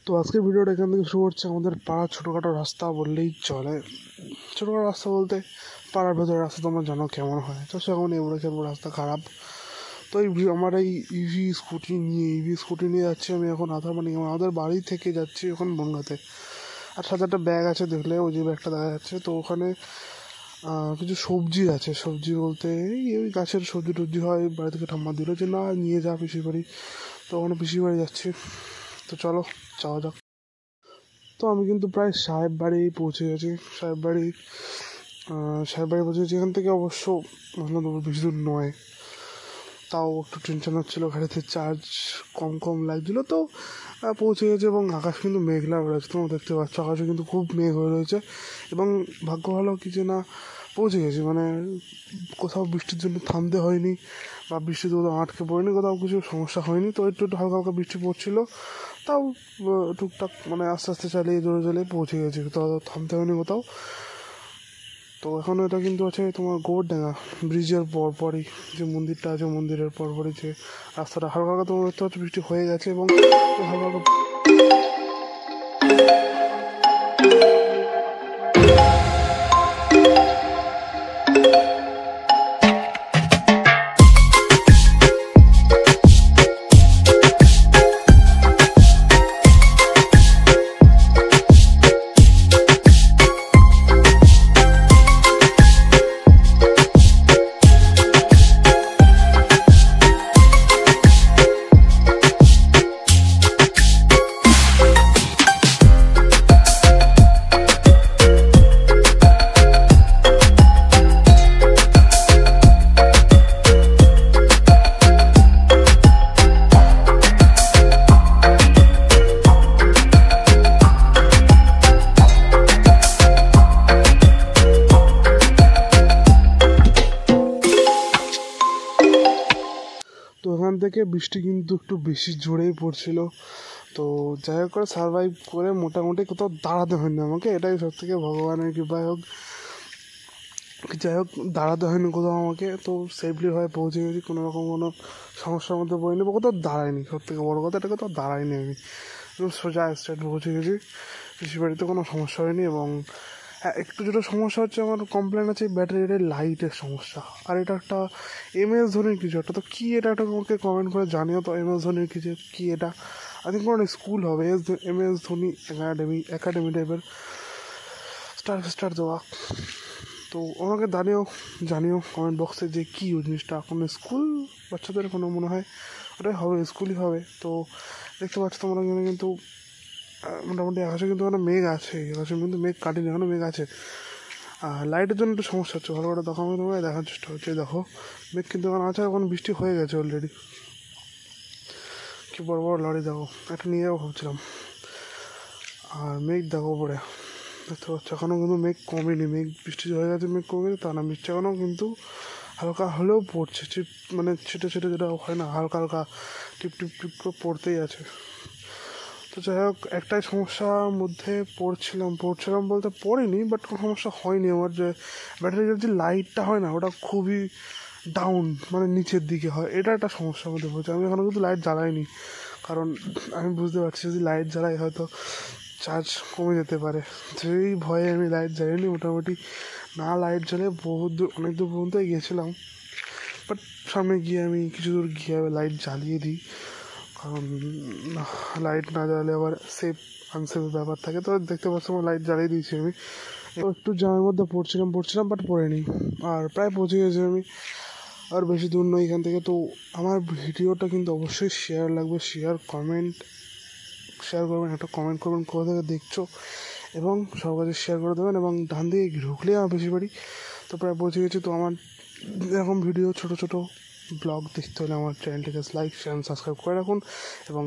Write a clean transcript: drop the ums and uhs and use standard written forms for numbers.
তো আজকের ভিডিওটা এখান থেকে শুরু হচ্ছে আমাদের পাড়ার ছোটোখাটো রাস্তা বললেই চলে। ছোটোখাটো রাস্তা বলতে পাড়ার ভেতরে রাস্তা তোমরা জানো কেমন হয়, তো সেরকম এবড়ো খেবড়ো রাস্তা খারাপ। তো আমার এই ইভি স্কুটি নিয়ে যাচ্ছি আমি এখন আমাদের বাড়ি থেকে যাচ্ছি এখন বনগাঁতে। আর সাথে একটা ব্যাগ আছে, দেখলে ওই যে ব্যাগটা দেখা যাচ্ছে। তো ওখানে কিছু সবজি আছে, সবজি বলতে এই গাছের সবজি টবজি হয়, বাড়ি থেকে ঠাম্মা দিল যে না নিয়ে যা পিসির বাড়ি। তো ওখানে পিসির বাড়ি যাচ্ছি, তো চলো যাওয়া যাক। তো আমি কিন্তু প্রায় সাহেব বাড়ি পৌঁছে গেছি। সাহেব বাড়ি পৌঁছে গেছি। এখান থেকে অবশ্য বেশি দূর নয়, তাও একটু টেনশন হচ্ছিলো, গাড়িতে চার্জ কম লাগছিলো। তো পৌঁছে গেছে এবং আকাশ কিন্তু মেঘলা রয়েছে, তোমরা দেখতে পাচ্ছ আকাশে কিন্তু খুব মেঘ হয়ে রয়েছে। এবং ভাগ্য ভালো কি যে না পৌঁছে গেছি, মানে কোথাও বৃষ্টির জন্য থামতে হয়নি বা বৃষ্টিতে কোথাও আটকে পড়েনি, কোথাও কিছু সমস্যা হয়নি। তো একটু হালকা হালকা বৃষ্টি পড়ছিল, তাও টুকটাক মানে আস্তে আস্তে চালিয়ে জোরে পৌঁছে গেছি, তো থামতে হয়নি কোথাও। তো এখন এটা কিন্তু আছে তোমার গোবরডাঙ্গা ব্রিজের পরপরই যে মন্দিরটা আছে, মন্দিরের পরপরই যে রাস্তাটা হালকা হালকা তোমার দেখতে পাচ্ছ বৃষ্টি হয়ে গেছে এবং হালকা হালকা তো ওখান থেকে বৃষ্টি কিন্তু একটু বেশি জোরেই পড়ছিল। তো যাই হোক করে সারভাইভ করে মোটামুটি কোথাও দাঁড়াতে হয়নি আমাকে, এটাই সব থেকে ভগবানের কৃপায় হোক। যাই হোক দাঁড়াতে হয়নি কোথাও আমাকে, তো সেফলিভাবে পৌঁছে গেছি, কোনো রকম কোনো সমস্যার মধ্যে পড়িনি বা কোথাও দাঁড়ায়নি। সব থেকে বড়ো কথা এটা কোথাও দাঁড়ায়নি আমি, সোজা স্ট্রেট পৌঁছে গেছি। পিসির বাড়িতে কোনো সমস্যা হয়নি। এবং হ্যাঁ, একটু যেটা সমস্যা হচ্ছে, আমার কমপ্লেন আছে ব্যাটারির লাইটের সমস্যা। আর এটা একটা MS ধোনির কিছু একটা, তো কী এটা একটা আমাকে কমেন্ট করে জানিও তো। MS ধোনির কিছু কী এটা, আই থিঙ্ক কোনো স্কুল হবে, MS ধোনি একাডেমি টাইপের স্টার দেওয়া। তো আমাকে জানিও কমেন্ট বক্সে যে কী ওই জিনিসটা, কোনো স্কুল বাচ্চাদের কোনো মনে হয় ওটাই হবে, স্কুলই হবে। তো দেখতে পাচ্ছ তোমরা এখানে কিন্তু মোটামুটি আকাশে কিন্তু এখনো মেঘ আছে, আকাশে কিন্তু মেঘ কাটেনি, এখনো মেঘ আছে। লাইটের জন্য একটু সমস্যা হচ্ছে, ভালো করে দেখো, আমি তোমাকে দেখার চেষ্টা হচ্ছে। দেখো মেঘ কিন্তু এখন আছে, এখন বৃষ্টি হয়ে গেছে অলরেডি। কি বড় বড় লরি দেখো, একটা নিয়ে যাবো ভাবছিলাম। আর মেঘ দেখো পরে দেখতে পাচ্ছ, এখনও কিন্তু মেঘ কমেনি, মেঘ বৃষ্টি হয়ে গেছে, মেঘ কমে গেছে তা না, বৃষ্টি এখনও কিন্তু হালকা হলেও পড়ছে, মানে ছিটে যেটা হয় না, হালকা হালকা টিপ করে পড়তেই আছে। তো যাই হোক, একটাই সমস্যার মধ্যে পড়ছিলাম বলতে পড়িনি, বাট কোনো সমস্যা হয়নি আমার। যে ব্যাটারির যে লাইটটা হয় না, ওটা খুবই ডাউন, মানে নিচের দিকে হয়, এটা একটা সমস্যার মধ্যে পড়ছে। আমি এখনও কিন্তু লাইট জ্বালাইনি, কারণ আমি বুঝতে পারছি যদি লাইট জ্বালাই হয়তো চার্জ কমে যেতে পারে, সেই ভয়ে আমি লাইট জ্বালিনি। মোটামুটি না লাইট জ্বালে অনেক দূর পর্যন্ত গিয়েছিলাম, বাট সামনে গিয়ে আমি কিছু দূর গিয়ে লাইট জ্বালিয়ে দিই, কারণ লাইট না জ্বালালে আবার আনসেফের ব্যাপার থাকে। তো দেখতে পাচ্ছ আমার লাইট জ্বালিয়ে দিয়েছি আমি। একটু জ্যামের মধ্যে পড়ছিলাম বাট পড়িনি। আর প্রায় পৌঁছে গেছি আমি, আর বেশি দূর নয় এখান থেকে। তো আমার ভিডিওটা কিন্তু অবশ্যই শেয়ার লাগবে, শেয়ার করবেন, একটা কমেন্ট করবেন কোথা থেকে দেখছো, এবং সব কাছে শেয়ার করে দেবেন। এবং ডান দিকে ঢুকলেই আমার বেশি বাড়ি। তো প্রায় পৌঁছে গেছি। তো আমার এরকম ভিডিও ছোটো ব্লগ দেখতে হলে আমার চ্যানেলটিকে লাইক শেয়ার সাবস্ক্রাইব করে রাখুন এবং